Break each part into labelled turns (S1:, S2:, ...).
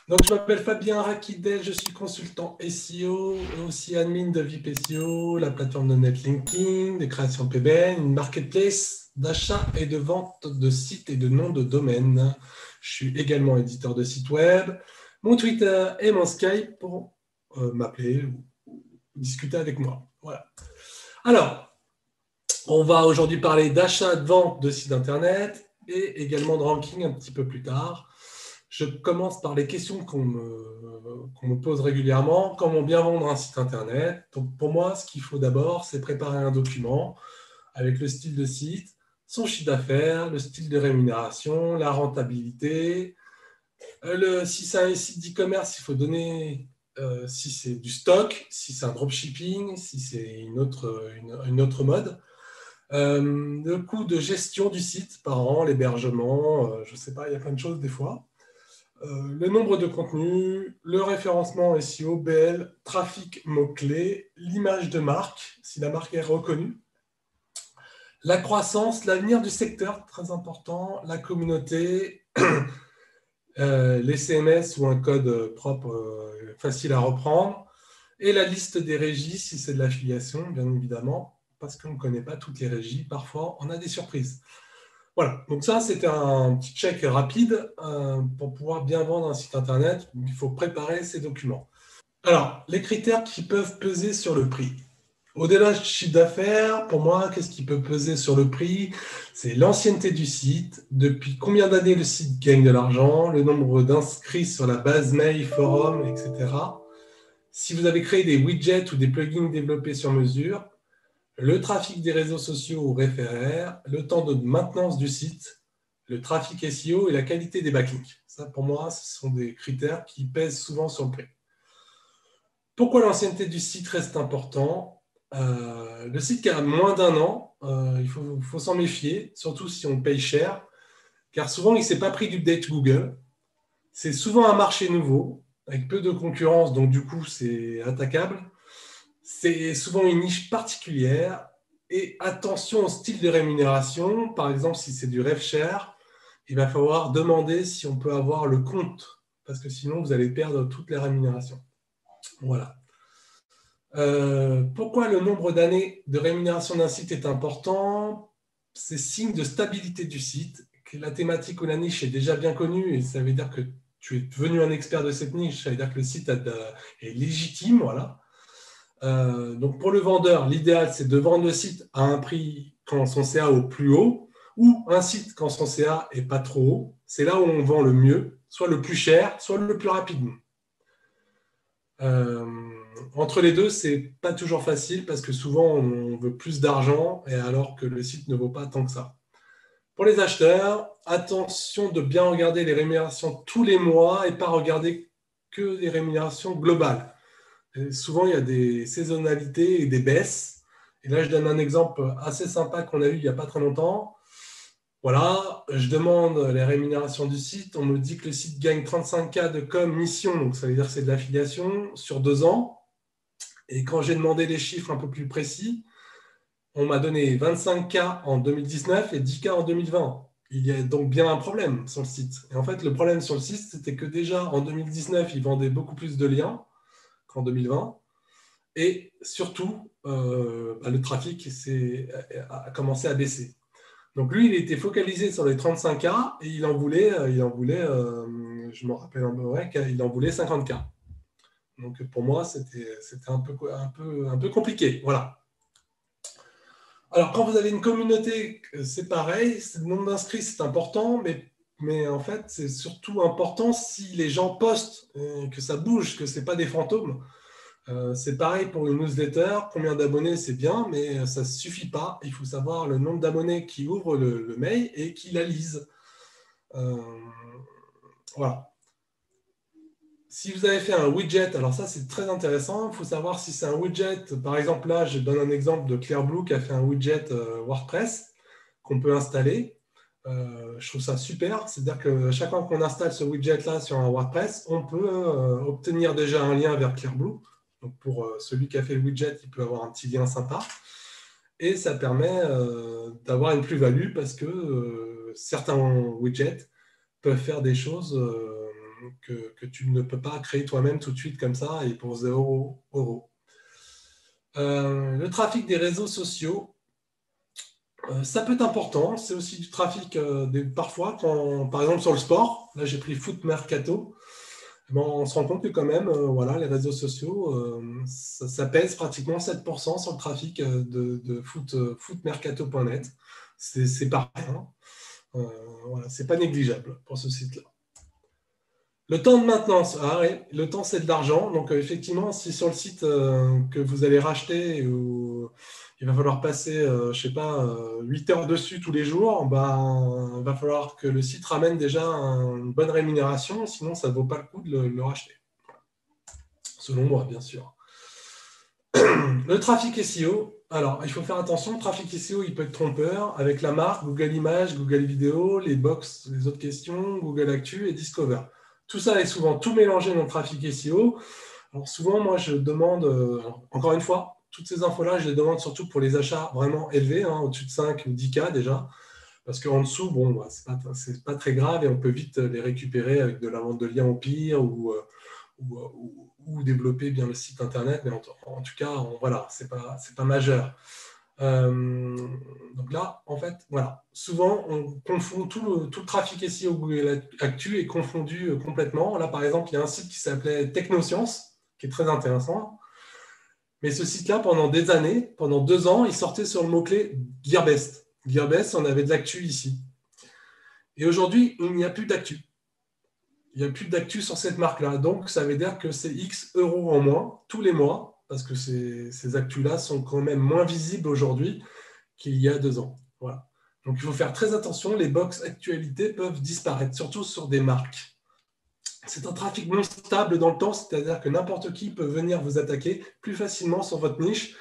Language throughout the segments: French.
S1: Donc, je m'appelle Fabien Rakidel, je suis consultant SEO, aussi admin de VIP SEO, la plateforme de netlinking, de création de PBN, une marketplace d'achat et de vente de sites et de noms de domaine. Je suis également éditeur de sites web, mon Twitter et mon Skype pour m'appeler ou discuter avec moi. Voilà. Alors, on va aujourd'hui parler d'achat, de vente de sites internet et également de ranking un petit peu plus tard. Je commence par les questions qu'on me pose régulièrement. Comment bien vendre un site internet? Donc pour moi, ce qu'il faut d'abord, c'est préparer un document avec le style de site, son chiffre d'affaires, le style de rémunération, la rentabilité. Si c'est un site d'e-commerce, il faut donner si c'est du stock, si c'est un dropshipping, si c'est une autre mode. Le coût de gestion du site par an, l'hébergement, je ne sais pas, il y a plein de choses des fois. Le nombre de contenus, le référencement SEO, BL, trafic mots-clés, l'image de marque, si la marque est reconnue, la croissance, l'avenir du secteur, très important, la communauté, les CMS ou un code propre facile à reprendre, et la liste des régies si c'est de l'affiliation, bien évidemment, parce qu'on ne connaît pas toutes les régies, parfois on a des surprises. Voilà, donc ça c'était un petit check rapide pour pouvoir bien vendre un site internet. Il faut préparer ces documents. Alors, les critères qui peuvent peser sur le prix. Au-delà du chiffre d'affaires, pour moi, qu'est-ce qui peut peser sur le prix? C'est l'ancienneté du site, depuis combien d'années le site gagne de l'argent, le nombre d'inscrits sur la base mail, forum, etc. Si vous avez créé des widgets ou des plugins développés sur mesure, le trafic des réseaux sociaux ou référaires, le temps de maintenance du site, le trafic SEO et la qualité des backlinks. Ça, pour moi, ce sont des critères qui pèsent souvent sur le prix. Pourquoi l'ancienneté du site reste important? Le site qui a moins d'un an, il faut s'en méfier, surtout si on paye cher, car souvent il ne s'est pas pris d'update Google. C'est souvent un marché nouveau, avec peu de concurrence, donc du coup c'est attaquable. C'est souvent une niche particulière. Et attention au style de rémunération. Par exemple, si c'est du rev share, il va falloir demander si on peut avoir le compte, parce que sinon vous allez perdre toutes les rémunérations. Voilà. Pourquoi le nombre d'années de rémunération d'un site est important? C'est signe de stabilité du site, que la thématique ou la niche est déjà bien connue, et ça veut dire que tu es devenu un expert de cette niche, ça veut dire que le site est légitime, voilà. Donc pour le vendeur, l'idéal c'est de vendre le site à un prix quand son CA est au plus haut, ou un site quand son CA est pas trop haut. C'est là où on vend le mieux, soit le plus cher, soit le plus rapidement. Euh, Entre les deux, c'est pas toujours facile parce que souvent on veut plus d'argent et alors que le site ne vaut pas tant que ça. Pour les acheteurs, attention de bien regarder les rémunérations tous les mois et pas regarder que les rémunérations globales. Et souvent, il y a des saisonnalités et des baisses. Et là, je donne un exemple assez sympa qu'on a eu il n'y a pas très longtemps. Voilà, je demande les rémunérations du site. On me dit que le site gagne 35K de com mission, donc ça veut dire que c'est de l'affiliation, sur 2 ans. Et quand j'ai demandé les chiffres un peu plus précis, on m'a donné 25K en 2019 et 10K en 2020. Il y a donc bien un problème sur le site. Et en fait, le problème sur le site, c'était que déjà en 2019, ils vendaient beaucoup plus de liens qu'en 2020. Et surtout, le trafic a commencé à baisser. Donc lui, il était focalisé sur les 35K et je me rappelle un peu, ouais, qu'il en voulait 50K. Donc pour moi, c'était un peu compliqué. Voilà. Alors quand vous avez une communauté, c'est pareil, le nombre d'inscrits, c'est important, mais en fait, c'est surtout important si les gens postent, que ça bouge, que ce n'est pas des fantômes. C'est pareil pour une newsletter, combien d'abonnés c'est bien, mais ça ne suffit pas. Il faut savoir le nombre d'abonnés qui ouvrent le mail et qui la lisent. Euh, voilà. Si vous avez fait un widget, alors ça c'est très intéressant, il faut savoir si c'est un widget, par exemple là je donne un exemple de Clearblue qui a fait un widget WordPress qu'on peut installer. Je trouve ça super, c'est-à-dire que chaque fois qu'on installe ce widget-là sur un WordPress, on peut obtenir déjà un lien vers Clearblue. Donc pour celui qui a fait le widget, il peut avoir un petit lien sympa. Et ça permet d'avoir une plus-value parce que certains widgets peuvent faire des choses que tu ne peux pas créer toi-même tout de suite comme ça et pour 0 €. Le trafic des réseaux sociaux, ça peut être important. C'est aussi du trafic parfois, par exemple sur le sport. Là, j'ai pris Foot Mercato. Ben, on se rend compte que quand même, voilà, les réseaux sociaux, ça pèse pratiquement 7% sur le trafic de footmercato.net. C'est pas rien. Voilà, c'est pas négligeable pour ce site-là. Le temps de maintenance, le temps c'est de l'argent. Donc effectivement, si sur le site que vous allez racheter, il va falloir passer, je sais pas, 8 heures dessus tous les jours, ben, il va falloir que le site ramène déjà une bonne rémunération, sinon ça ne vaut pas le coup de le racheter. Selon moi, bien sûr. Le trafic SEO, alors il faut faire attention, le trafic SEO, il peut être trompeur avec la marque, Google Images, Google Vidéo, les box, les autres questions, Google Actu et Discover. Tout ça est souvent tout mélangé dans le trafic SEO. Alors souvent, moi, je demande, encore une fois, toutes ces infos-là, je les demande surtout pour les achats vraiment élevés, au-dessus de 5 ou 10K déjà, parce qu'en dessous, bon, bah, c'est pas très grave et on peut vite les récupérer avec de la vente de liens au pire ou développer bien le site internet, mais en tout cas, voilà, c'est pas majeur. Donc là, en fait, voilà, souvent on confond tout le trafic SEO Google Actu est confondu complètement. Là, par exemple, il y a un site qui s'appelait Technosciences, qui est très intéressant. Mais ce site-là, pendant des années, pendant 2 ans, il sortait sur le mot-clé Gearbest. Gearbest, on avait de l'actu ici. Et aujourd'hui, il n'y a plus d'actu. Il n'y a plus d'actu sur cette marque-là. Donc, ça veut dire que c'est X euros en moins tous les mois, parce que ces actus-là sont quand même moins visibles aujourd'hui qu'il y a 2 ans. Voilà. Donc, il faut faire très attention. Les box actualités peuvent disparaître, surtout sur des marques. C'est un trafic non stable dans le temps, c'est-à-dire que n'importe qui peut venir vous attaquer plus facilement sur votre niche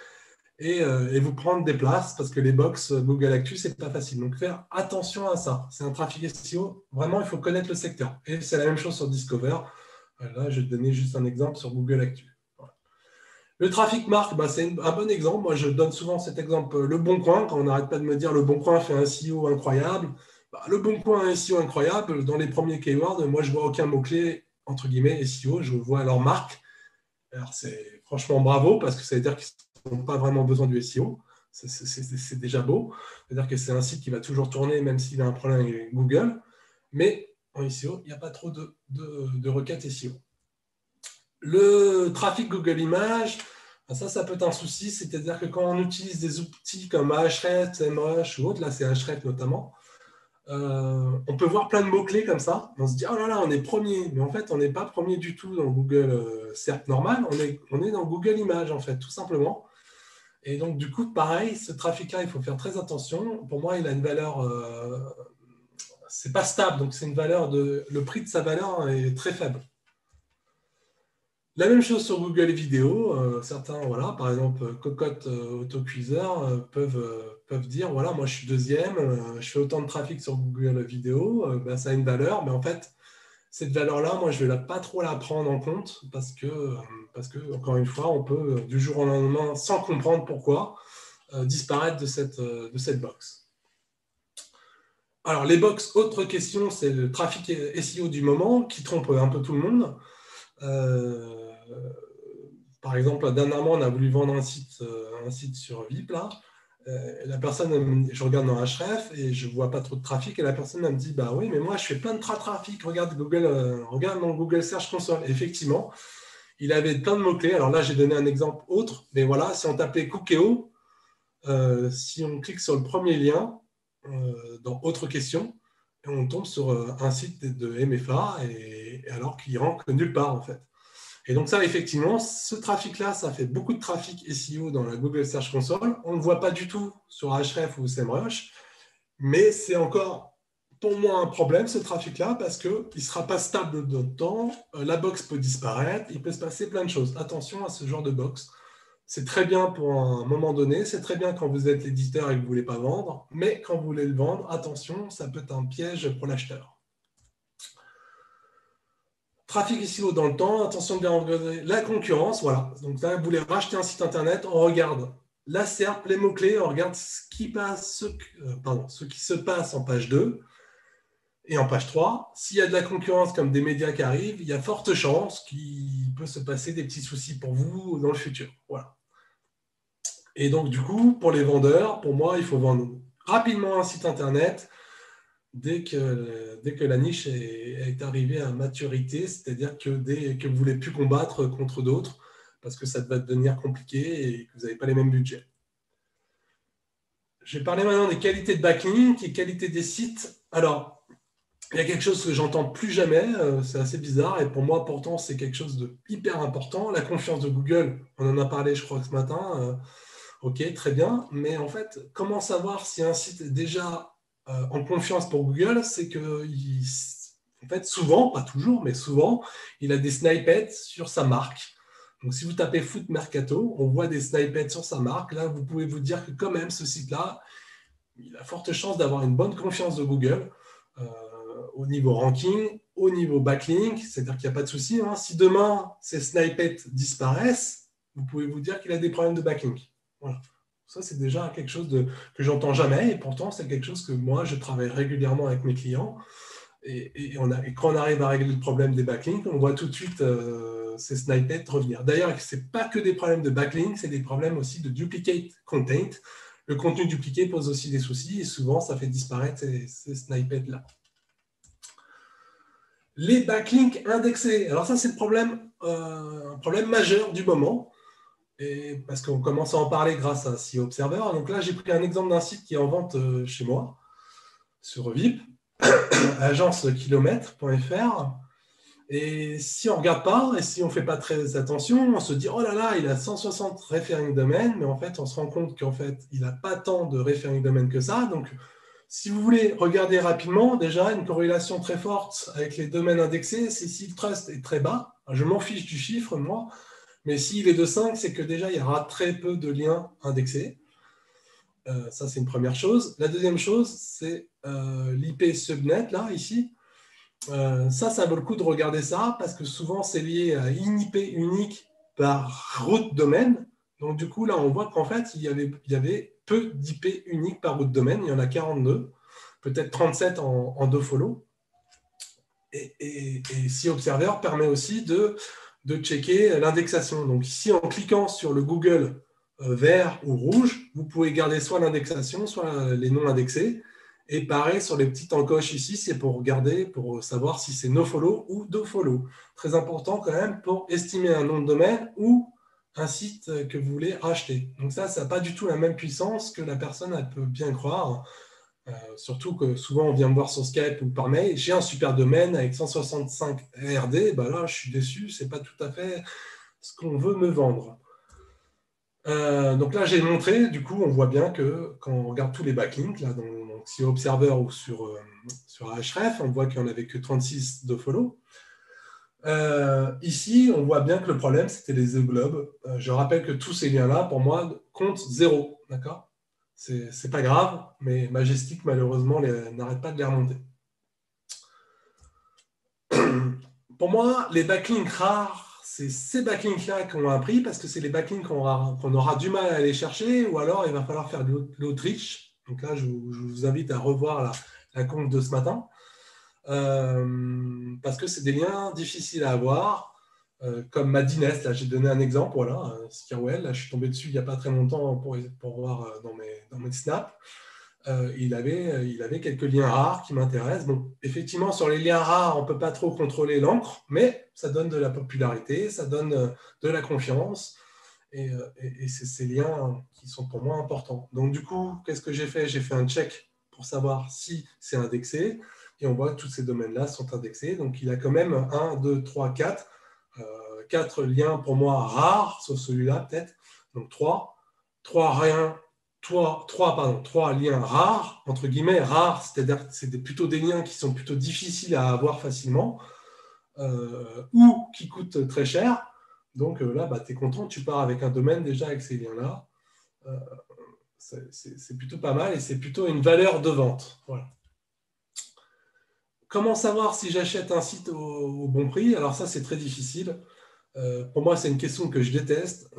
S1: et vous prendre des places parce que les box Google Actu, c'est pas facile. Donc, faire attention à ça. C'est un trafic SEO. Vraiment, il faut connaître le secteur. Et c'est la même chose sur Discover. Là, je vais te donner juste un exemple sur Google Actu. Voilà. Le trafic marque, bah, c'est un bon exemple. Moi, je donne souvent cet exemple. Le Bon Coin, quand on n'arrête pas de me dire le Bon Coin fait un SEO incroyable. Bah, le Bon Coin a un SEO incroyable. Dans les premiers keywords, moi, je vois aucun mot-clé, entre guillemets, SEO. Je vois leur marque. Alors, c'est franchement bravo parce que ça veut dire qu'ils n'ont pas vraiment besoin du SEO. C'est déjà beau. C'est-à-dire que c'est un site qui va toujours tourner même s'il a un problème avec Google. Mais en SEO, il n'y a pas trop de requêtes SEO. Le trafic Google Images, ça peut être un souci. C'est-à-dire que quand on utilise des outils comme Ahrefs, SEMrush ou autres, là c'est Ahrefs notamment, on peut voir plein de mots-clés comme ça. On se dit, oh là là, on est premier. Mais en fait, on n'est pas premier du tout dans Google SERP normal. On est dans Google Images, en fait, tout simplement. Et donc, du coup, pareil, ce trafic-là, il faut faire très attention. Pour moi, il a une valeur... c'est pas stable. Donc, c'est une valeur le prix de sa valeur est très faible. La même chose sur Google Vidéo. Certains, voilà, par exemple, Cocotte Autocuiseur peuvent dire, voilà, moi je suis deuxième, je fais autant de trafic sur Google Vidéo, ben, ça a une valeur, mais en fait, cette valeur-là, moi je ne vais pas trop la prendre en compte parce que, encore une fois, on peut du jour au lendemain, sans comprendre pourquoi, disparaître de cette box. Alors, les box, autre question, c'est le trafic SEO du moment qui trompe un peu tout le monde. Par exemple, dernièrement, on a voulu vendre un site sur VIP, là. La personne, je regarde dans Ahrefs et je ne vois pas trop de trafic. Et la personne elle me dit, bah oui, mais moi, je fais plein de trafic. Regarde regarde dans Google Search Console. Et effectivement, il avait plein de mots-clés. Alors là, j'ai donné un exemple autre. Mais voilà, si on tapait Cookéo, si on clique sur le premier lien, dans Autre question, on tombe sur un site de MFA, et alors qu'il rentre nulle part, en fait. Et donc ça, effectivement, ce trafic-là, ça fait beaucoup de trafic SEO dans la Google Search Console. On ne le voit pas du tout sur Ahrefs ou SEMrush, mais c'est encore, pour moi, un problème, ce trafic-là, parce qu'il ne sera pas stable dans le temps, la box peut disparaître, il peut se passer plein de choses. Attention à ce genre de box. C'est très bien pour un moment donné, c'est très bien quand vous êtes l'éditeur et que vous ne voulez pas vendre, mais quand vous voulez le vendre, attention, ça peut être un piège pour l'acheteur. Trafic SEO dans le temps, attention de bien regarder la concurrence, voilà. Donc là, vous voulez racheter un site internet, on regarde la SERP, les mots-clés, on regarde ce qui se passe en page 2. Et en page 3, s'il y a de la concurrence comme des médias qui arrivent, il y a forte chance qu'il peut se passer des petits soucis pour vous dans le futur. Voilà. Et donc, du coup, pour les vendeurs, pour moi, il faut vendre rapidement un site internet dès que la niche est arrivée à maturité, c'est-à-dire que dès que vous ne voulez plus combattre contre d'autres, parce que ça va devenir compliqué et que vous n'avez pas les mêmes budgets. Je vais parler maintenant des qualités de backlink et qualité des sites. Alors, il y a quelque chose que j'entends plus jamais, c'est assez bizarre, et pour moi, pourtant, c'est quelque chose de hyper important. La confiance de Google, on en a parlé, je crois, ce matin. Ok, très bien, mais en fait, comment savoir si un site est déjà en confiance pour Google? C'est que, en fait, souvent, pas toujours, mais souvent, il a des snippets sur sa marque. Donc, si vous tapez Foot Mercato, on voit des snippets sur sa marque. Là, vous pouvez vous dire que quand même, ce site-là, il a forte chance d'avoir une bonne confiance de Google euh, au niveau ranking, au niveau backlink, c'est-à-dire qu'il n'y a pas de souci. Hein. Si demain, ces snippets disparaissent, vous pouvez vous dire qu'il a des problèmes de backlink. Voilà. Ça, c'est déjà quelque chose que j'entends jamais, et pourtant, c'est quelque chose que moi, je travaille régulièrement avec mes clients. Et quand on arrive à régler le problème des backlinks, on voit tout de suite ces snippets revenir. D'ailleurs, ce n'est pas que des problèmes de backlink, c'est des problèmes aussi de duplicate content. Le contenu dupliqué pose aussi des soucis, et souvent, ça fait disparaître ces snippets-là. Les backlinks indexés. Alors ça, c'est un problème majeur du moment. Et parce qu'on commence à en parler grâce à SEO Observer. Donc là, j'ai pris un exemple d'un site qui est en vente chez moi, sur VIP, agencekilomètre.fr. Et si on ne regarde pas, et si on ne fait pas très attention, on se dit, oh là là, il a 160 référing domaines, mais en fait, on se rend compte qu'en fait, il n'a pas tant de référing domaines que ça. Donc, si vous voulez regarder rapidement, déjà, une corrélation très forte avec les domaines indexés, c'est si le trust est très bas. Je m'en fiche du chiffre, moi, mais s'il est de 5, c'est que déjà, il y aura très peu de liens indexés. Ça, c'est une première chose. La deuxième chose, c'est l'IP subnet, là, ici. Ça vaut le coup de regarder ça, parce que souvent, c'est lié à une IP unique par route domaine. Donc, du coup, là, on voit qu'en fait, il y avait peu d'IP uniques par route domaine. Il y en a 42, peut-être 37 en deux follow. Et SEO Observer permet aussi de checker l'indexation. Donc ici, en cliquant sur le Google vert ou rouge, vous pouvez garder soit l'indexation, soit les noms indexés. Et pareil, sur les petites encoches ici, c'est pour regarder, pour savoir si c'est nofollow ou dofollow. Très important quand même pour estimer un nom de domaine ou un site que vous voulez racheter. Donc ça n'a pas du tout la même puissance que la personne elle peut bien croire. Surtout que souvent on vient me voir sur Skype ou par mail, j'ai un super domaine avec 165 RD, bah là je suis déçu, c'est pas tout à fait ce qu'on veut me vendre. Donc là j'ai montré, du coup on voit bien que quand on regarde tous les backlinks, là, donc, sur Observer ou sur Ahref, on voit qu'il n'y en avait que 36 de follow. Ici on voit bien que le problème c'était les globes. Je rappelle que tous ces liens-là, pour moi, comptent 0, d'accord ? C'est pas grave, mais Majestic, malheureusement, n'arrête pas de les remonter. Pour moi, les backlinks rares, c'est ces backlinks-là qu'on a appris parce que c'est les backlinks qu'on aura du mal à aller chercher, ou alors il va falloir faire de l'outreach. Donc là, je vous invite à revoir la conf de ce matin, parce que c'est des liens difficiles à avoir. Comme Madines, là j'ai donné un exemple, voilà, Skirwell, là je suis tombé dessus il n'y a pas très longtemps pour voir dans mes snaps. Il avait quelques liens rares qui m'intéressent. Bon, effectivement, sur les liens rares, on ne peut pas trop contrôler l'encre, mais ça donne de la popularité, ça donne de la confiance, et c'est ces liens qui sont pour moi importants. Donc du coup, qu'est-ce que j'ai fait? J'ai fait un check pour savoir si c'est indexé, et on voit que tous ces domaines-là sont indexés. Donc il a quand même 1, 2, 3, 4. 4 liens pour moi rares, sauf celui-là peut-être. Donc 3 liens rares, entre guillemets rares, c'est-à-dire que c'est plutôt des liens qui sont plutôt difficiles à avoir facilement, ou qui coûtent très cher. Donc là, tu es content, tu pars avec un domaine déjà avec ces liens-là. C'est plutôt pas mal, et c'est plutôt une valeur de vente. Voilà. Comment savoir si j'achète un site au bon prix? Alors ça, c'est très difficile. Pour moi, c'est une question que je déteste,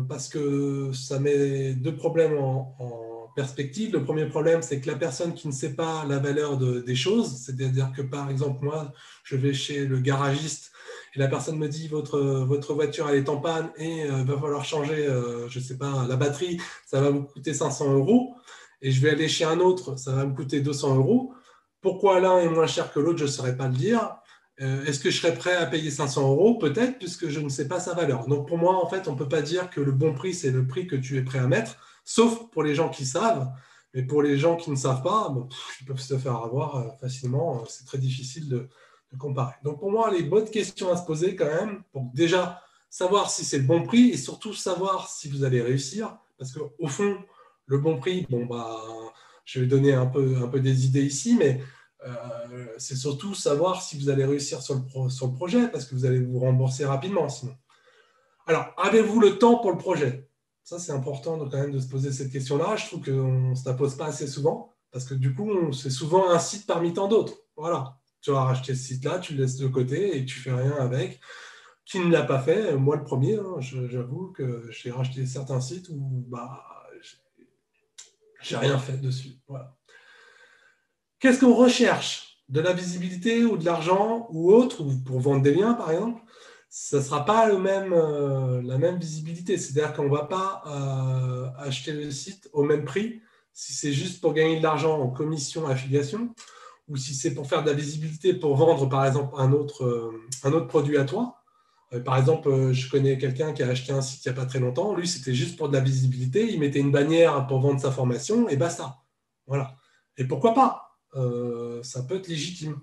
S1: parce que ça met deux problèmes en perspective. Le premier problème, c'est que la personne qui ne sait pas la valeur des choses, c'est-à-dire que par exemple, moi, je vais chez le garagiste et la personne me dit votre voiture elle est en panne et va falloir changer, je ne sais pas, la batterie, ça va vous coûter 500 euros. Et je vais aller chez un autre, ça va me coûter 200 euros. Pourquoi l'un est moins cher que l'autre, je ne saurais pas le dire. Est-ce que je serais prêt à payer 500 euros? Peut-être, puisque je ne sais pas sa valeur. Donc pour moi, en fait, on ne peut pas dire que le bon prix, c'est le prix que tu es prêt à mettre, sauf pour les gens qui savent. Mais pour les gens qui ne savent pas, bon, ils peuvent se faire avoir facilement. C'est très difficile de comparer. Donc pour moi, les bonnes questions à se poser quand même, pour déjà savoir si c'est le bon prix et surtout savoir si vous allez réussir. Parce qu'au fond, le bon prix, bon, bah, je vais donner un peu des idées ici, mais c'est surtout savoir si vous allez réussir sur le projet, parce que vous allez vous rembourser rapidement sinon. Alors, avez-vous le temps pour le projet? Ça, c'est important quand même de se poser cette question-là. Je trouve qu'on ne se la pose pas assez souvent, parce que du coup, c'est souvent un site parmi tant d'autres. Voilà, tu vas racheter ce site-là, tu le laisses de côté et tu ne fais rien avec. Qui ne l'a pas fait? Moi, le premier, hein, j'avoue que j'ai racheté certains sites où bah, j'ai rien fait dessus. Voilà. Qu'est-ce qu'on recherche? De la visibilité ou de l'argent ou autre, ou pour vendre des liens par exemple, ça ne sera pas la même visibilité. C'est-à-dire qu'on ne va pas acheter le site au même prix si c'est juste pour gagner de l'argent en commission, affiliation, ou si c'est pour faire de la visibilité pour vendre par exemple un autre produit à toi. Par exemple, je connais quelqu'un qui a acheté un site il n'y a pas très longtemps. Lui, c'était juste pour de la visibilité. Il mettait une bannière pour vendre sa formation et basta. Voilà. Et pourquoi pas? Ça peut être légitime.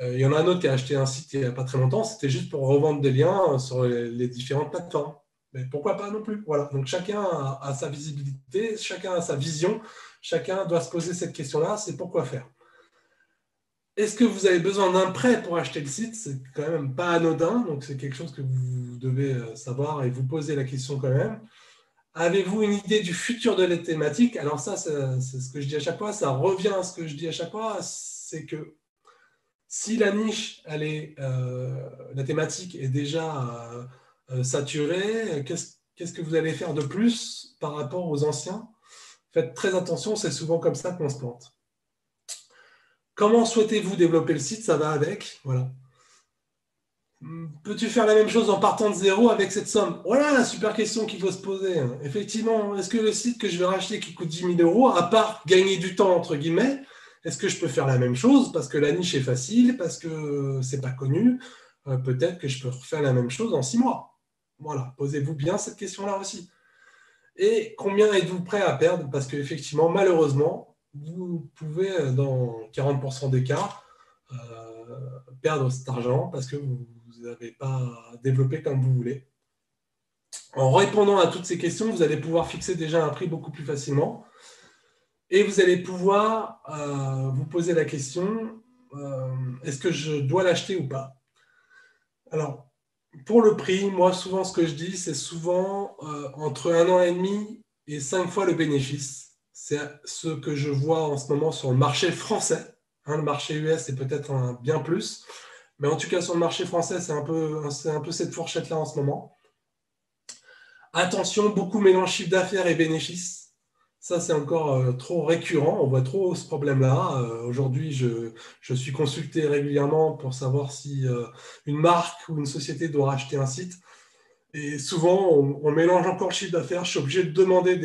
S1: Il y en a un autre qui a acheté un site il n'y a pas très longtemps. C'était juste pour revendre des liens sur les différentes plateformes. Mais pourquoi pas non plus? Voilà. Donc chacun a sa visibilité, chacun a sa vision. Chacun doit se poser cette question-là. C'est pourquoi faire? Est-ce que vous avez besoin d'un prêt pour acheter le site? C'est quand même pas anodin, donc c'est quelque chose que vous devez savoir et vous poser la question quand même. Avez-vous une idée du futur de la thématique? Alors ça, c'est ce que je dis à chaque fois, ça revient à ce que je dis à chaque fois, c'est que si la niche, la thématique est déjà saturée, qu'est-ce que vous allez faire de plus par rapport aux anciens? Faites très attention, c'est souvent comme ça qu'on se plante. Comment souhaitez-vous développer le site? Ça va avec. Voilà. Peux-tu faire la même chose en partant de zéro avec cette somme? Voilà la super question qu'il faut se poser. Effectivement, est-ce que le site que je vais racheter qui coûte 10 000 euros, à part gagner du temps, entre guillemets, est-ce que je peux faire la même chose parce que la niche est facile, parce que c'est pas connu? Peut-être que je peux refaire la même chose en 6 mois. Voilà, posez-vous bien cette question-là aussi. Et combien êtes-vous prêt à perdre? Parce qu'effectivement, malheureusement, vous pouvez, dans 40% des cas, perdre cet argent parce que vous n'avez pas développé comme vous voulez. En répondant à toutes ces questions, vous allez pouvoir fixer déjà un prix beaucoup plus facilement et vous allez pouvoir vous poser la question est-ce que je dois l'acheter ou pas? Alors, pour le prix, moi, souvent, ce que je dis, c'est souvent entre 1 an et demi et 5 fois le bénéfice. C'est ce que je vois en ce moment sur le marché français. Le marché US, c'est peut-être un bien plus. Mais en tout cas, sur le marché français, c'est un peu cette fourchette-là en ce moment. Attention, beaucoup mélangent chiffre d'affaires et bénéfices. Ça, c'est encore trop récurrent. On voit trop ce problème-là. Aujourd'hui, je suis consulté régulièrement pour savoir si une marque ou une société doit racheter un site. Et souvent, on mélange encore le chiffre d'affaires. Je suis obligé de demander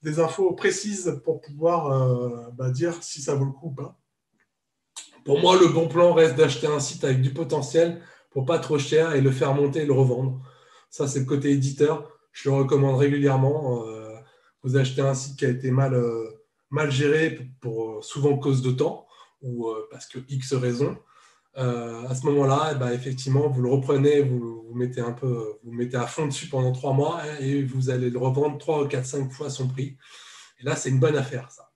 S1: des infos précises pour pouvoir dire si ça vaut le coup ou pas. Pour moi, le bon plan reste d'acheter un site avec du potentiel pour pas trop cher et le faire monter et le revendre. Ça, c'est le côté éditeur. Je le recommande régulièrement. Vous achetez un site qui a été mal géré pour souvent cause de temps ou parce que X raisons. À ce moment-là, effectivement, vous le reprenez, vous mettez vous mettez à fond dessus pendant 3 mois et vous allez le revendre 3, 4, 5 fois son prix. Et là, c'est une bonne affaire, ça.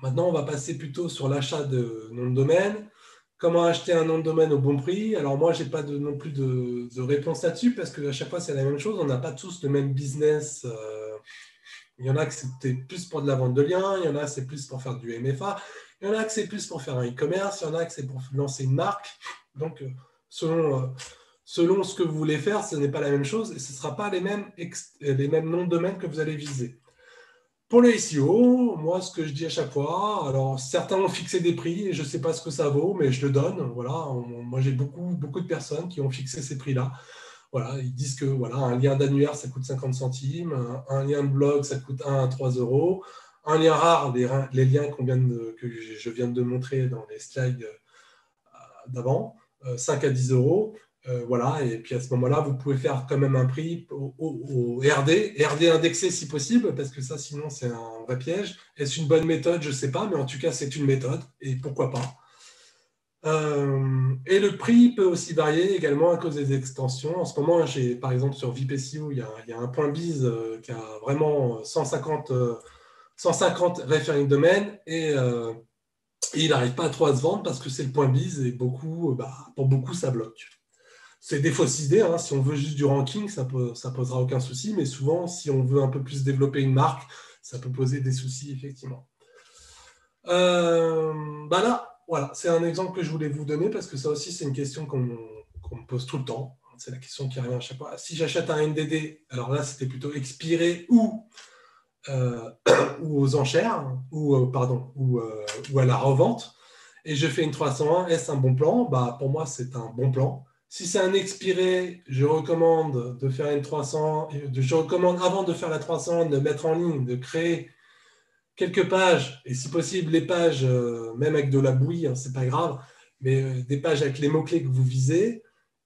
S1: Maintenant, on va passer plutôt sur l'achat de nom de domaine. Comment acheter un nom de domaine au bon prix? Alors moi, je n'ai pas non plus de réponse là-dessus parce qu'à chaque fois, c'est la même chose. On n'a pas tous le même business. Il y en a que c'était plus pour de la vente de liens, il y en a que c'est plus pour faire du MFA, il y en a que c'est plus pour faire un e-commerce, il y en a que c'est pour lancer une marque. Donc, selon ce que vous voulez faire, ce n'est pas la même chose et ce ne sera pas les mêmes noms de domaine que vous allez viser. Pour le SEO, moi, ce que je dis à chaque fois, alors certains ont fixé des prix et je ne sais pas ce que ça vaut, mais je le donne. Voilà, moi, j'ai beaucoup de personnes qui ont fixé ces prix-là. Voilà, ils disent que voilà, un lien d'annuaire, ça coûte 50 centimes, un lien de blog, ça coûte 1 à 3 euros. Un lien rare, les liens que je viens de montrer dans les slides d'avant, 5 à 10 euros. Voilà, et puis à ce moment-là, vous pouvez faire quand même un prix au RD indexé si possible, parce que ça, sinon, c'est un vrai piège. Est-ce une bonne méthode? Je ne sais pas, mais en tout cas, c'est une méthode, et pourquoi pas. Et le prix peut aussi varier également à cause des extensions. En ce moment, j'ai par exemple sur VIP SEO, il y a un point bise qui a vraiment 150 referring domaines et il n'arrive pas trop à se vendre parce que c'est le point bise et pour beaucoup, ça bloque. C'est des fausses idées, hein. Si on veut juste du ranking, ça posera aucun souci, mais souvent, si on veut un peu plus développer une marque, ça peut poser des soucis, effectivement. Là, voilà, c'est un exemple que je voulais vous donner parce que ça aussi, c'est une question qu'on me pose tout le temps. C'est la question qui revient à chaque fois. Si j'achète un NDD, alors là, c'était plutôt expiré euh, ou aux enchères, ou à la revente, et je fais une 301, est-ce un bon plan? Pour moi, c'est un bon plan. Si c'est un expiré, je recommande de faire une 300, je recommande avant de faire la 300, de mettre en ligne, de créer quelques pages, et si possible, les pages, même avec de la bouillie, hein, c'est pas grave, mais des pages avec les mots-clés que vous visez,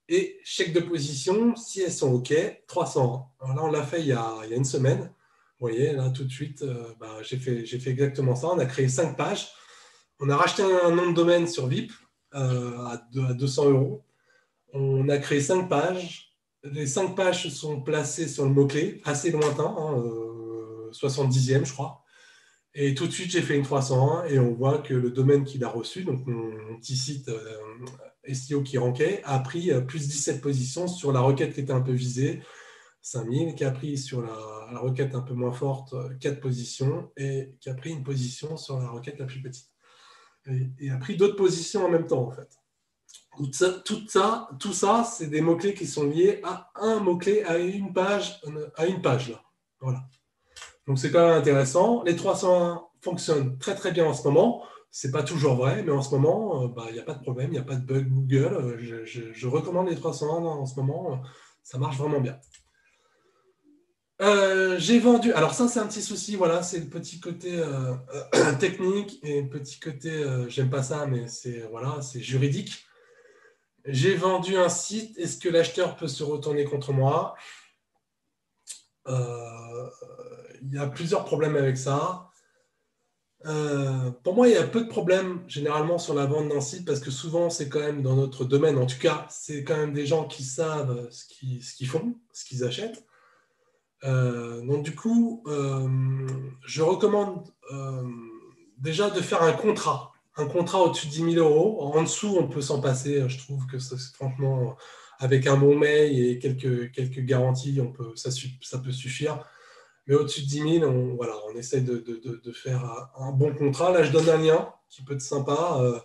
S1: et chèque de position, si elles sont OK, 300. Alors là, on l'a fait il y a une semaine. Vous voyez, là, tout de suite, j'ai fait exactement ça. On a créé 5 pages. On a racheté un nom de domaine sur VIP à 200 euros. On a créé 5 pages. Les 5 pages sont placées sur le mot-clé, assez lointain, hein, 70e, je crois. Et tout de suite, j'ai fait une 301 et on voit que le domaine qu'il a reçu, donc mon petit site SEO qui rankait, a pris plus 17 positions sur la requête qui était un peu visée, 5000, qui a pris sur la requête un peu moins forte 4 positions et qui a pris une position sur la requête la plus petite. Et a pris d'autres positions en même temps, en fait. Tout ça, c'est des mots-clés qui sont liés à un mot-clé, à une page là. Voilà. Donc, c'est quand même intéressant. Les 301 fonctionnent très, très bien en ce moment. Ce n'est pas toujours vrai, mais en ce moment, il n'y a pas de problème, il n'y a pas de bug Google. Je recommande les 301 en ce moment. Ça marche vraiment bien. J'ai vendu. Alors, ça, c'est un petit souci. Voilà, c'est le petit côté technique et le petit côté, j'aime pas ça, mais c'est juridique. J'ai vendu un site. Est-ce que l'acheteur peut se retourner contre moi? Il y a plusieurs problèmes avec ça. Pour moi, il y a peu de problèmes généralement sur la vente d'un site parce que souvent, c'est quand même dans notre domaine. En tout cas, c'est quand même des gens qui savent ce qu'ils font, ce qu'ils achètent. Donc, du coup, je recommande déjà de faire un contrat. Un contrat au-dessus de 10 000 euros. En dessous, on peut s'en passer. Je trouve que franchement, avec un bon mail et quelques garanties, ça peut suffire. Mais au-dessus de 10 000, on essaie de faire un bon contrat. Là, je donne un lien qui peut être sympa.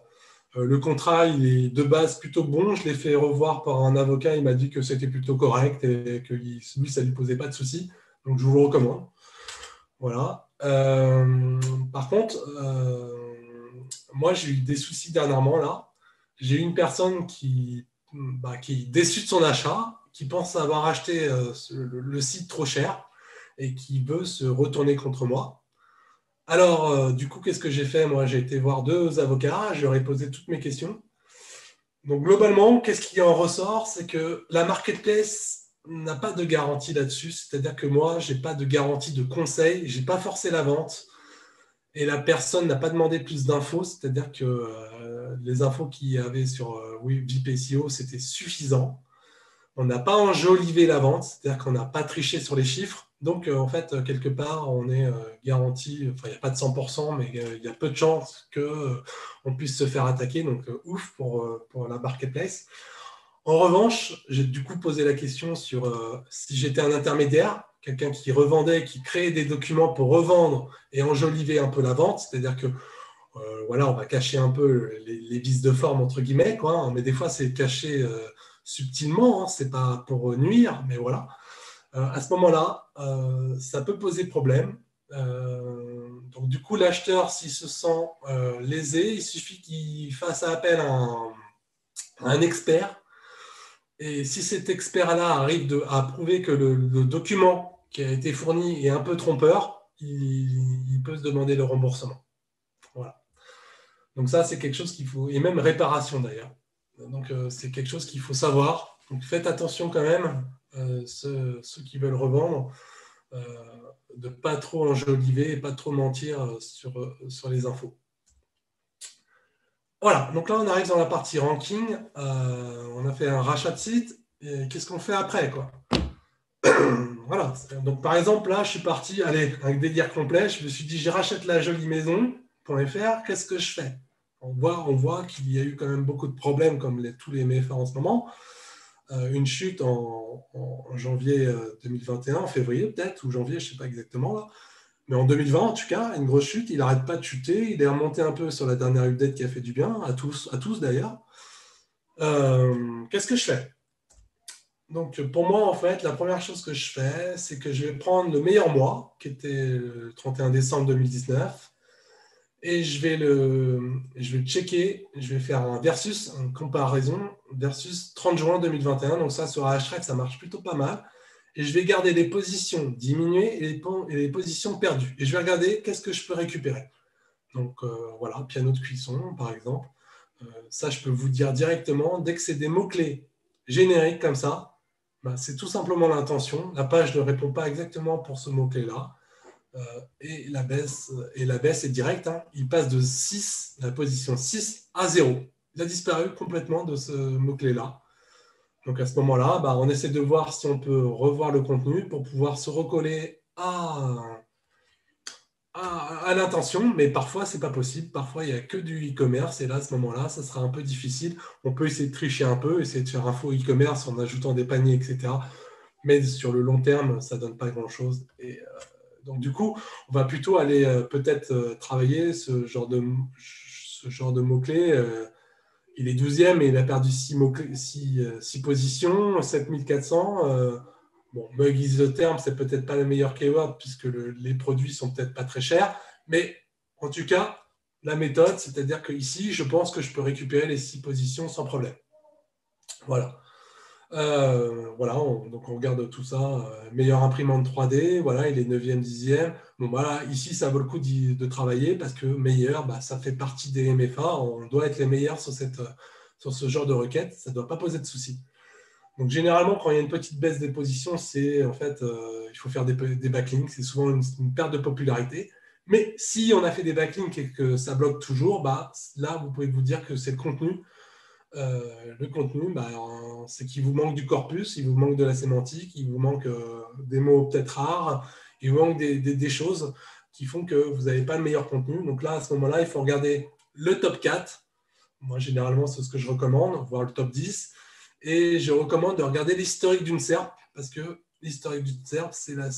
S1: Le contrat, il est de base plutôt bon. Je l'ai fait revoir par un avocat. Il m'a dit que c'était plutôt correct et que lui, ça ne lui posait pas de soucis. Donc, je vous le recommande. Voilà. Par contre, moi, j'ai eu des soucis dernièrement là. J'ai eu une personne qui est déçue de son achat, qui pense avoir acheté le site trop cher et qui veut se retourner contre moi. Alors, du coup, qu'est-ce que j'ai fait? Moi, j'ai été voir 2 avocats, je leur ai posé toutes mes questions. Donc, globalement, qu'est-ce qui en ressort? C'est que la marketplace n'a pas de garantie là-dessus. C'est-à-dire que moi, je n'ai pas de garantie de conseil, je n'ai pas forcé la vente et la personne n'a pas demandé plus d'infos. C'est-à-dire que les infos qu'il y avait sur VIP SEO, c'était suffisant. On n'a pas enjolivé la vente, c'est-à-dire qu'on n'a pas triché sur les chiffres. Donc, en fait, quelque part, on est garanti, enfin, il n'y a pas de 100%, mais il y a peu de chances qu'on puisse se faire attaquer. Donc, ouf pour la marketplace. En revanche, j'ai du coup posé la question sur si j'étais un intermédiaire, quelqu'un qui revendait, qui créait des documents pour revendre et enjoliver un peu la vente, c'est-à-dire que on va cacher un peu les vices de forme, entre guillemets, quoi, hein, mais des fois, c'est caché subtilement, hein, c'est pas pour nuire, mais voilà. À ce moment-là, ça peut poser problème. Donc, du coup, l'acheteur, s'il se sent lésé, il suffit qu'il fasse appel à un expert. Et si cet expert-là arrive à prouver que le document qui a été fourni est un peu trompeur, il peut se demander le remboursement. Voilà. Donc ça, c'est quelque chose qu'il faut, et même réparation d'ailleurs. Donc c'est quelque chose qu'il faut savoir. Donc faites attention quand même, ceux qui veulent revendre, de ne pas trop enjoliver et pas trop mentir sur les infos. Voilà, donc là on arrive dans la partie ranking. On a fait un rachat de site. Qu'est-ce qu'on fait après, quoi? Voilà. Donc par exemple, là, je suis parti, allez, avec délire complet, je me suis dit, je rachète la jolie maison.fr, qu'est-ce que je fais? On voit qu'il y a eu quand même beaucoup de problèmes, comme tous les méfaits en ce moment. Une chute en janvier 2021, en février peut-être, ou janvier, je ne sais pas exactement là. Mais en 2020, en tout cas, une grosse chute, il n'arrête pas de chuter, il est remonté un peu sur la dernière update qui a fait du bien, à tous d'ailleurs. Qu'est-ce que je fais? Donc, pour moi, en fait, la première chose que je fais, c'est que je vais prendre le meilleur mois, qui était le 31 décembre 2019, et je vais checker, je vais faire un versus, une comparaison, versus 30 juin 2021. Donc, ça, sur Ahrefs, ça marche plutôt pas mal. Et je vais garder les positions diminuées et les positions perdues. Et je vais regarder qu'est-ce que je peux récupérer. Donc, voilà, piano de cuisson, par exemple. Ça, je peux vous dire directement, dès que c'est des mots-clés génériques comme ça, c'est tout simplement l'intention. La page ne répond pas exactement pour ce mot-clé-là. Et la baisse est directe. Hein. Il passe de 6, la position 6 à 0. Il a disparu complètement de ce mot-clé-là. Donc à ce moment-là, on essaie de voir si on peut revoir le contenu pour pouvoir se recoller à l'intention, mais parfois, ce n'est pas possible. Parfois, il n'y a que du e-commerce, et là, à ce moment-là, ça sera un peu difficile. On peut essayer de tricher un peu, essayer de faire un faux e-commerce en ajoutant des paniers, etc. Mais sur le long terme, ça ne donne pas grand-chose. Et donc, du coup, on va plutôt aller peut-être travailler ce genre de mots-clés. Il est 12e et il a perdu 6 positions, 7400. Bon, Mug isotherme, c'est peut-être pas le meilleur keyword puisque les produits sont peut-être pas très chers. Mais en tout cas, la méthode, c'est-à-dire qu'ici, je pense que je peux récupérer les 6 positions sans problème. Voilà. Voilà, donc on regarde tout ça. Meilleure imprimante 3D, voilà, il est 9e, 10e. Bon, voilà, ici, ça vaut le coup de travailler parce que meilleur, ça fait partie des MFA. On doit être les meilleurs sur ce genre de requête. Ça ne doit pas poser de soucis. Donc, généralement, quand il y a une petite baisse des positions, c'est en fait, il faut faire des backlinks. C'est souvent une perte de popularité. Mais si on a fait des backlinks et que ça bloque toujours, là, vous pouvez vous dire que c'est le contenu. Le contenu, c'est qu'il vous manque du corpus, il vous manque de la sémantique, il vous manque des mots peut-être rares, il vous manque des choses qui font que vous n'avez pas le meilleur contenu. Donc là, à ce moment-là, il faut regarder le top 4. Moi, généralement, c'est ce que je recommande, voire le top 10. Et je recommande de regarder l'historique d'une SERP, parce que l'historique d'une SERP, c'est la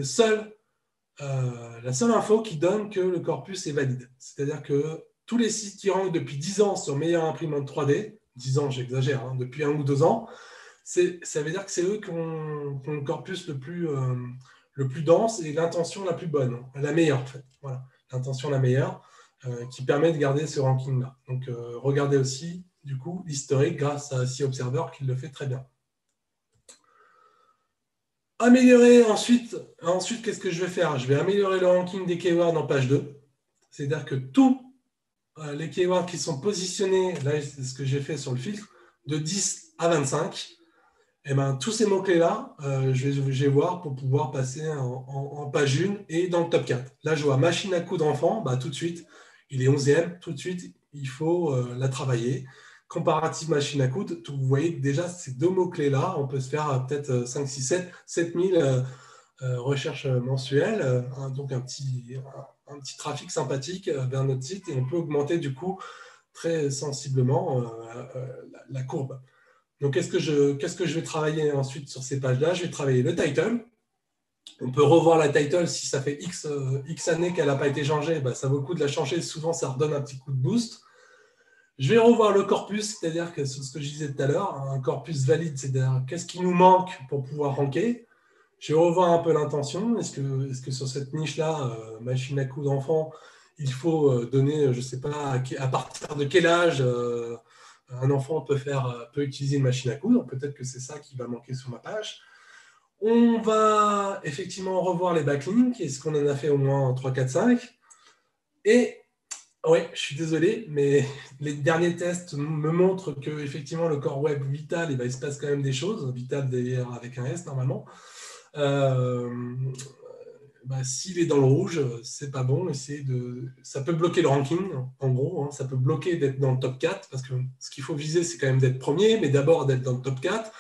S1: seule info qui donne que le corpus est valide. C'est-à-dire que tous les sites qui rankent depuis 10 ans sur meilleure imprimante 3D, 10 ans, j'exagère, hein, depuis 1 ou 2 ans, ça veut dire que c'est eux qui ont le corpus le plus dense et l'intention la plus bonne, la meilleure en fait. Voilà, l'intention la meilleure qui permet de garder ce ranking-là. Donc, regardez aussi, du coup, l'historique grâce à Sea Observer qui le fait très bien. Améliorer ensuite, qu'est-ce que je vais faire? Je vais améliorer le ranking des keywords en page 2. C'est-à-dire que tous les keywords qui sont positionnés, là c'est ce que j'ai fait sur le filtre, de 10 à 25, et tous ces mots-clés-là, je vais voir pour pouvoir passer en page 1 et dans le top 4. Là, je vois machine à coudre enfant, tout de suite, il est 11e, tout de suite, il faut la travailler. Comparative machine à coudre, vous voyez que déjà, ces 2 mots-clés-là, on peut se faire peut-être 5, 6, 7, 7000 recherches mensuelles, donc un petit trafic sympathique vers notre site, et on peut augmenter du coup très sensiblement la courbe. Donc, qu'est-ce que je vais travailler ensuite sur ces pages-là? Je vais travailler le title. On peut revoir la title si ça fait X années qu'elle n'a pas été changée. Ça vaut le coup de la changer. Souvent, ça redonne un petit coup de boost. Je vais revoir le corpus, c'est-à-dire que c'est ce que je disais tout à l'heure, un corpus valide, c'est-à-dire qu'est-ce qui nous manque pour pouvoir ranker. Je vais revoir un peu l'intention. Est-ce que sur cette niche-là, machine à coudre enfant, il faut donner, je ne sais pas, à partir de quel âge un enfant peut utiliser une machine à coudre. Peut-être que c'est ça qui va manquer sur ma page. On va effectivement revoir les backlinks. Est-ce qu'on en a fait au moins 3, 4, 5? Et oui, je suis désolé, mais les derniers tests me montrent que effectivement le core web vital, eh ben, il se passe quand même des choses. Vital d'ailleurs avec un S normalement. Euh, S'il est dans le rouge, c'est pas bon. Ça peut bloquer le ranking, en gros. Hein. Ça peut bloquer d'être dans le top 4, parce que ce qu'il faut viser, c'est quand même d'être premier, mais d'abord d'être dans le top 4.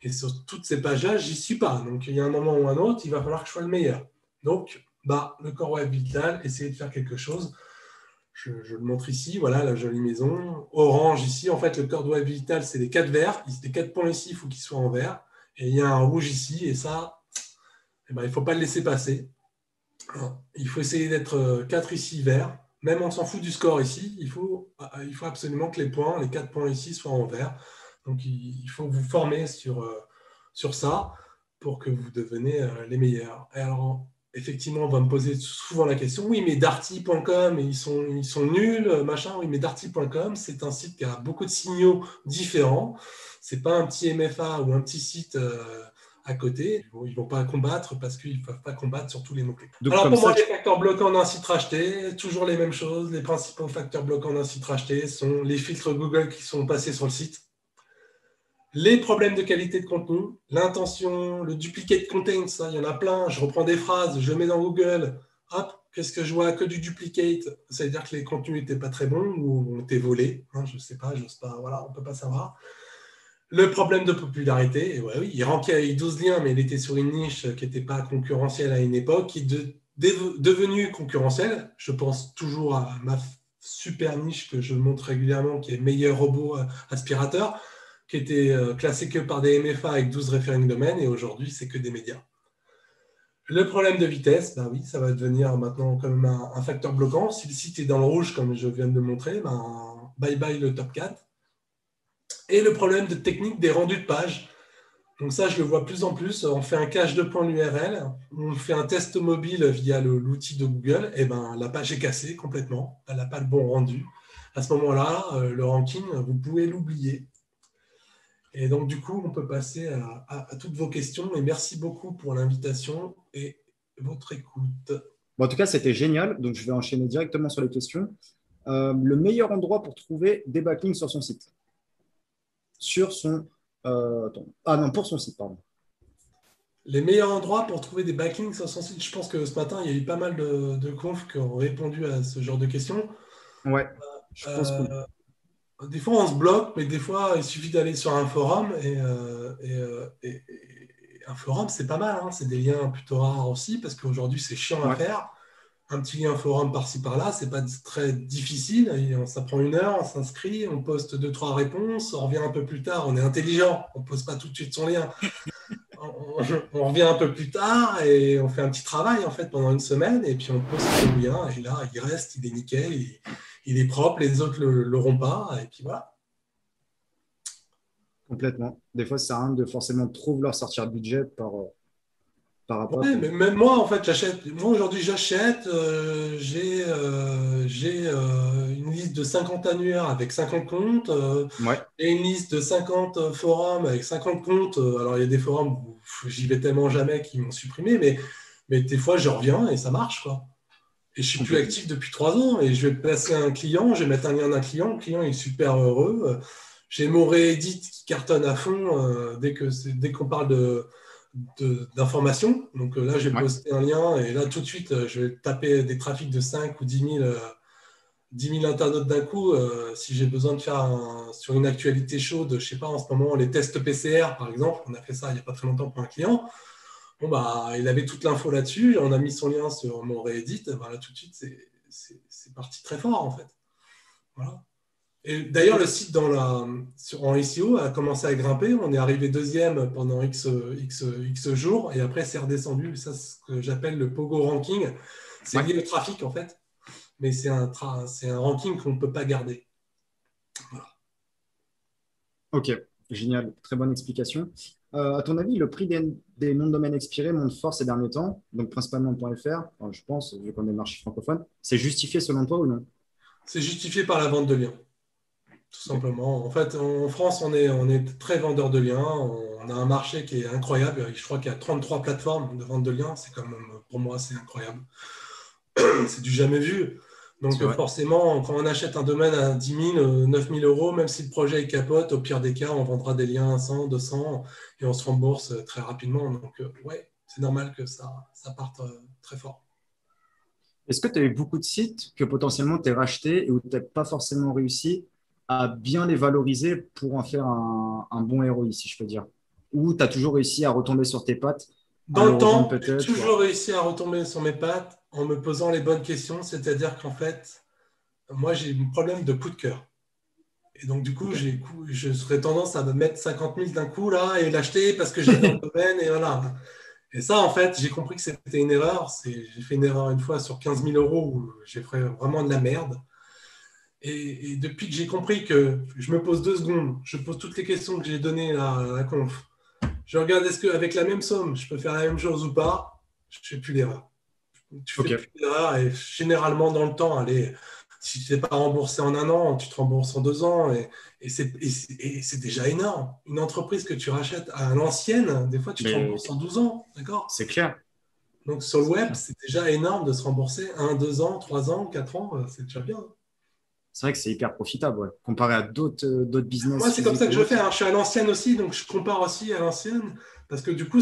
S1: Et sur toutes ces pages-là, j'y suis pas. Donc il y a un moment ou un autre, il va falloir que je sois le meilleur. Donc, le core web vital, essayez de faire quelque chose. Je le montre ici, voilà la jolie maison. Orange ici, en fait, le core web vital, c'est les 4 verts. Les 4 points ici, il faut qu'ils soient en vert. Et il y a un rouge ici, et ça, il ne faut pas le laisser passer. Il faut essayer d'être 4 ici vert. Même on s'en fout du score ici, il faut absolument que les 4 points ici soient en vert. Donc il faut vous former sur ça pour que vous deveniez les meilleurs. Et alors, effectivement, on va me poser souvent la question, oui, mais darty.com, ils sont nuls, machin. Oui, mais darty.com, c'est un site qui a beaucoup de signaux différents. C'est pas un petit MFA ou un petit site à côté. Ils ne vont pas combattre parce qu'ils ne peuvent pas combattre sur tous les mots-clés.
S2: Donc,
S1: Alors
S2: comme
S1: pour
S2: ça,
S1: moi, les facteurs bloquants d'un site racheté, toujours les mêmes choses. Les principaux facteurs bloquants d'un site racheté sont les filtres Google qui sont passés sur le site, les problèmes de qualité de contenu, l'intention, le duplicate content, ça, il y en a plein. Je reprends des phrases, je mets dans Google, hop, qu'est-ce que je vois? Que du duplicate. Ça veut dire que les contenus n'étaient pas très bons ou ont été volés. Hein, je ne sais pas, j'ose pas, voilà, on ne peut pas savoir. Le problème de popularité, ouais, oui, il ranquait avec 12 liens, mais il était sur une niche qui n'était pas concurrentielle à une époque, qui est devenue concurrentielle. Je pense toujours à ma super niche que je montre régulièrement, qui est meilleur robot aspirateur, qui était classé que par des MFA avec 12 referring domaines, et aujourd'hui, c'est que des médias. Le problème de vitesse, ben oui, ça va devenir maintenant quand même un facteur bloquant. Si le site est dans le rouge, comme je viens de le montrer, ben, bye bye le top 4. Et le problème de technique des rendus de page. Donc ça, je le vois de plus en plus. On fait un cache de points l'URL, on fait un test mobile via l'outil de Google, et ben la page est cassée complètement. Elle n'a pas le bon rendu. À ce moment-là, le ranking, vous pouvez l'oublier. Et donc, du coup, on peut passer à toutes vos questions. Et merci beaucoup pour l'invitation et votre écoute.
S2: bon, en tout cas, c'était génial. Donc, je vais enchaîner directement sur les questions. Le meilleur endroit pour trouver des backlinks sur son site. Sur son. Ah non, pour son site, pardon.
S1: Les meilleurs endroits pour trouver des backlinks sur son site, je pense que ce matin, il y a eu pas mal de confs qui ont répondu à ce genre de questions.
S2: Ouais, je pense qu'on.
S1: Euh, Des fois, on se bloque, mais des fois, il suffit d'aller sur un forum. Et un forum, c'est pas mal. Hein. C'est des liens plutôt rares aussi, parce qu'aujourd'hui, c'est chiant à
S2: Ouais,
S1: faire. Un petit lien forum par-ci, par-là, c'est pas très difficile. Ça prend 1 heure, on s'inscrit, on poste 2, 3 réponses, on revient un peu plus tard. On est intelligent, on ne pose pas tout de suite son lien. On revient un peu plus tard et on fait un petit travail en fait pendant 1 semaine et puis on pose son lien et là, il reste, il est nickel, il est propre, les autres ne l'auront pas et puis voilà.
S2: complètement. Des fois, ça sert à rien de forcément trop vouloir sortir de budget par rapport.
S1: Ouais, mais même moi, en fait, j'achète. Moi, aujourd'hui, j'achète. J'ai une liste de 50 annuaires avec 50 comptes
S2: Ouais,
S1: et une liste de 50 forums avec 50 comptes. Alors, il y a des forums où j'y vais tellement jamais qu'ils m'ont supprimé, mais des fois, je reviens et ça marche, quoi. Et je suis plus
S2: complètement.
S1: actif depuis 3 ans et je vais placer un client, je vais mettre un lien d'un client. Le client est super heureux. J'ai mon réédit qui cartonne à fond dès qu'on parle d'informations. Donc là, je vais
S2: Ouais,
S1: poster un lien et là, tout de suite, je vais taper des trafics de 5 ou 10 000 internautes d'un coup. Si j'ai besoin de faire sur une actualité chaude, je sais pas, en ce moment, les tests PCR, par exemple, on a fait ça il n'y a pas très longtemps pour un client. Bon, bah, il avait toute l'info là-dessus. On a mis son lien sur mon Reddit. Bah, là, tout de suite, c'est parti très fort, en fait. Voilà. Et d'ailleurs, le site en SEO a commencé à grimper. On est arrivé deuxième pendant X jours et après, c'est redescendu. Ça, c'est ce que j'appelle le Pogo ranking. C'est
S2: ouais.
S1: lié au trafic, en fait, mais c'est un ranking qu'on ne peut pas garder. Voilà.
S2: Ok, génial. Très bonne explication. À ton avis, le prix des noms de domaine expirés monte fort ces derniers temps, donc principalement .fr, enfin, je pense, vu qu'on est marché francophone. C'est justifié selon toi ou non?
S1: C'est justifié par la vente de liens, tout
S2: Ok.
S1: simplement. En fait, en France, on est très vendeur de liens. On a un marché qui est incroyable. Je crois qu'il y a 33 plateformes de vente de liens. C'est quand même, pour moi, c'est incroyable. C'est du jamais vu.
S2: C'est
S1: Donc
S2: vrai.
S1: forcément, quand on achète un domaine à 10 000, 9 000 euros, même si le projet est capote, au pire des cas, on vendra des liens à 100, 200 et on se rembourse très rapidement. Donc ouais, c'est normal que ça parte très fort.
S2: Est-ce que tu as eu beaucoup de sites que potentiellement tu as rachetés et où tu n'as pas forcément réussi à bien les valoriser pour en faire un bon ROI, si je peux dire? Ou tu as toujours réussi à retomber sur tes pattes, à
S1: Dans
S2: le
S1: le
S2: revendre
S1: temps, j'ai
S2: peut-être?
S1: toujours réussi à retomber sur mes pattes en me posant les bonnes questions, c'est-à-dire qu'en fait, moi j'ai un problème de coup de cœur. Et donc du coup,
S2: Ok.
S1: je serais tendance à me mettre 50 000 d'un coup là et l'acheter parce que j'adore le domaine et voilà. Et ça, en fait, j'ai compris que c'était une erreur. J'ai fait une erreur une fois sur 15 000 euros où j'ai fait vraiment de la merde. Et depuis que j'ai compris que je me pose 2 secondes, je pose toutes les questions que j'ai données à la conf, je regarde est-ce qu'avec la même somme, je peux faire la même chose ou pas, je ne fais plus d'erreur. Tu fais plus
S2: Ok.
S1: d'erreur et généralement dans le temps, allez, si tu n'es pas remboursé en un an, tu te rembourses en 2 ans et c'est déjà énorme. Une entreprise que tu rachètes à l'ancienne, des fois tu te
S2: Mais
S1: rembourses en 12 ans, d'accord?
S2: c'est clair.
S1: Donc sur le
S2: C'est
S1: web,
S2: clair.
S1: c'est déjà énorme de se rembourser 1, 2 ans, 3 ans, 4 ans, c'est déjà bien.
S2: C'est vrai que c'est hyper profitable, ouais. Comparé à d'autres business
S1: Moi, c'est comme ça
S2: physiques
S1: que
S2: ou
S1: je fais,
S2: autres.
S1: hein. Je suis à l'ancienne aussi, donc je compare aussi à l'ancienne, parce que du coup,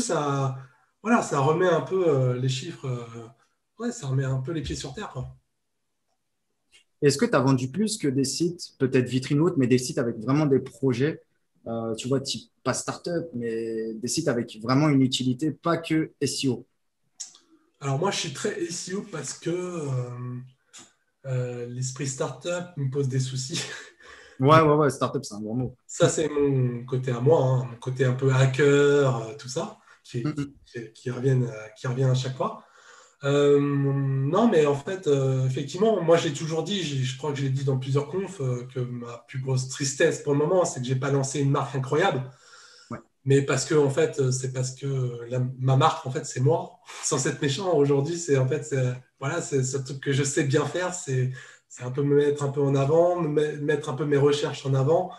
S1: voilà, ça remet un peu les chiffres, ouais, ça remet un peu les pieds sur terre, quoi.
S2: Est-ce que tu as vendu plus que des sites, peut-être vitrine haute, mais des sites avec vraiment des projets, tu vois, type pas startup, mais des sites avec vraiment une utilité, pas que SEO?
S1: Alors moi, je suis très SEO parce que l'esprit startup me pose des soucis.
S2: Ouais, ouais, ouais, startup, c'est un grand mot.
S1: Ça, c'est mon côté à moi, hein, mon côté un peu hacker, tout ça,
S2: Mm, mm.
S1: qui revient à chaque fois. Non, mais en fait, effectivement, moi j'ai toujours dit, je crois que je l'ai dit dans plusieurs confs, que ma plus grosse tristesse pour le moment, c'est que j'ai pas lancé une marque incroyable.
S2: Ouais.
S1: Mais parce que, en fait, c'est parce que ma marque, en fait, c'est moi. Sans être méchant, aujourd'hui, c'est en fait, voilà, c'est ce truc que je sais bien faire, c'est un peu me mettre un peu en avant, mettre un peu mes recherches en avant.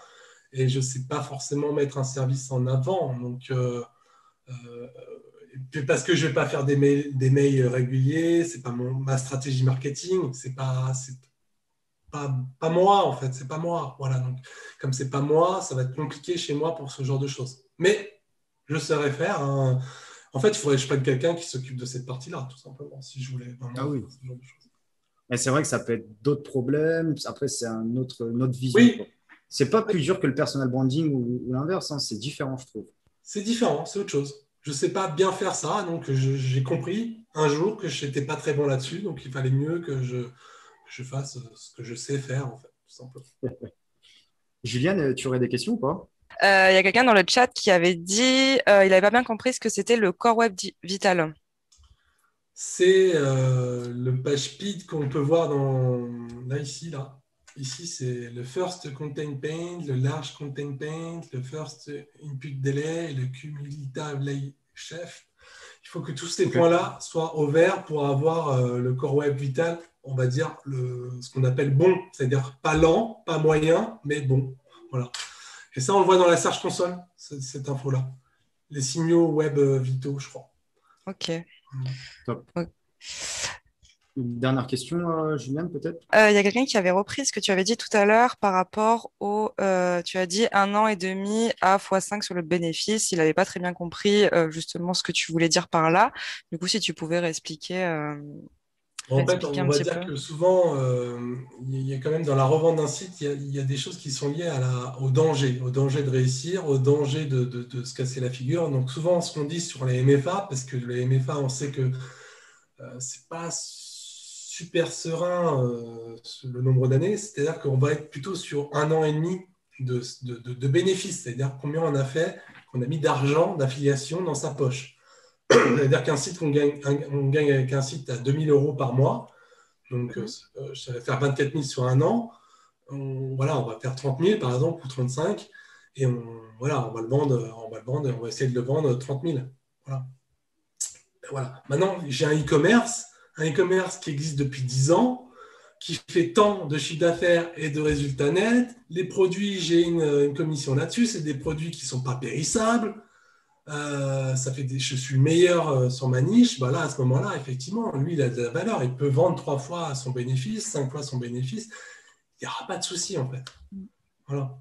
S1: Et je sais pas forcément mettre un service en avant. Donc, euh, parce que je vais pas faire des mails réguliers, c'est pas ma stratégie marketing, c'est pas moi en fait, c'est pas moi. Voilà, donc comme c'est pas moi, ça va être compliqué chez moi pour ce genre de choses. Mais je saurais faire. En fait, il faudrait que je prenne quelqu'un qui s'occupe de cette partie-là, tout simplement, si je voulais
S2: Ah
S1: vraiment
S2: oui.
S1: faire ce genre de choses.
S2: Mais c'est vrai que ça peut être d'autres problèmes. Après, c'est une autre vision,
S1: Oui,
S2: quoi. C'est pas plus dur que le personal branding ou l'inverse, hein. C'est différent, je trouve.
S1: c'est différent, c'est autre chose. Je sais pas bien faire ça, donc j'ai compris un jour que je n'étais pas très bon là-dessus, donc il fallait mieux que je fasse ce que je sais faire, en fait, tout simplement.
S2: Juliane, tu aurais des questions ou pas?
S3: Il y a quelqu'un dans le chat qui avait dit il n'avait pas bien compris ce que c'était le Core Web Vital.
S1: C'est le page speed qu'on peut voir là, ici, là. Ici, c'est le first contain paint, le large contain paint, le first input delay et le cumulative lay chef. Il faut que tous ces
S2: Ok.
S1: points-là soient au vert pour avoir le Core Web Vital, on va dire ce qu'on appelle bon, c'est-à-dire pas lent, pas moyen, mais bon. Voilà. Et ça, on le voit dans la Search Console, cette info-là. Les signaux web vitaux, je crois.
S3: Ok.
S2: Top.
S3: Ok.
S2: Une dernière question, Juliane, peut-être?
S3: Il y a quelqu'un qui avait repris ce que tu avais dit tout à l'heure par rapport au, tu as dit 1 an et demi à x5 sur le bénéfice. Il n'avait pas très bien compris justement ce que tu voulais dire par là. Du coup, si tu pouvais
S1: En fait,
S3: réexpliquer
S1: on
S3: un
S1: va
S3: petit
S1: dire
S3: peu.
S1: que souvent, il y a quand même dans la revente d'un site, il y a des choses qui sont liées au danger de réussir, au danger de se casser la figure. Donc souvent, ce qu'on dit sur les MFA, parce que les MFA, on sait que c'est pas super serein le nombre d'années, c'est-à-dire qu'on va être plutôt sur 1 an et demi de bénéfices, c'est-à-dire combien on a fait, qu'on a mis d'argent, d'affiliation dans sa poche. C'est-à-dire qu'un site, on gagne avec un site à 2 000 euros par mois, donc
S3: Mhm.
S1: ça va faire 24 000 sur un an. Voilà, on va faire 30 000 par exemple, ou 35. Et voilà, on va le vendre et on va essayer de le vendre 30 000. Voilà. Et voilà. Maintenant, j'ai un e-commerce qui existe depuis 10 ans, qui fait tant de chiffre d'affaires et de résultats nets. Les produits, j'ai une commission là-dessus. C'est des produits qui ne sont pas périssables. Je suis le meilleur sur ma niche. Bah là, à ce moment-là, effectivement, lui, il a de la valeur. Il peut vendre 3 fois son bénéfice, 5 fois son bénéfice. Il n'y aura pas de souci, en fait. Voilà.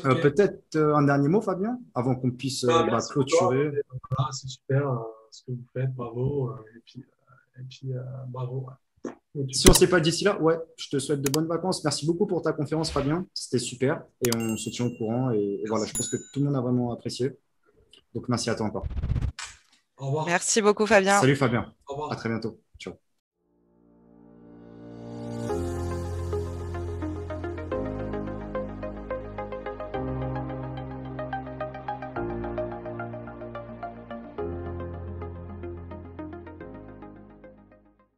S1: Okay.
S2: Peut-être un dernier mot, Fabien, avant qu'on puisse
S1: merci
S2: clôturer.
S1: Encore. Voilà, c'est super ce que vous faites. Bravo. Et puis bravo. Ouais.
S2: Si on ne s'est pas d'ici là, ouais, je te souhaite de bonnes vacances. Merci beaucoup pour ta conférence, Fabien. C'était super. Et on se tient au courant. Et voilà, je pense que tout le monde a vraiment apprécié. Donc, merci à toi encore.
S1: Au revoir.
S3: Merci beaucoup, Fabien.
S2: Salut, Fabien.
S1: Au revoir.
S2: À très bientôt.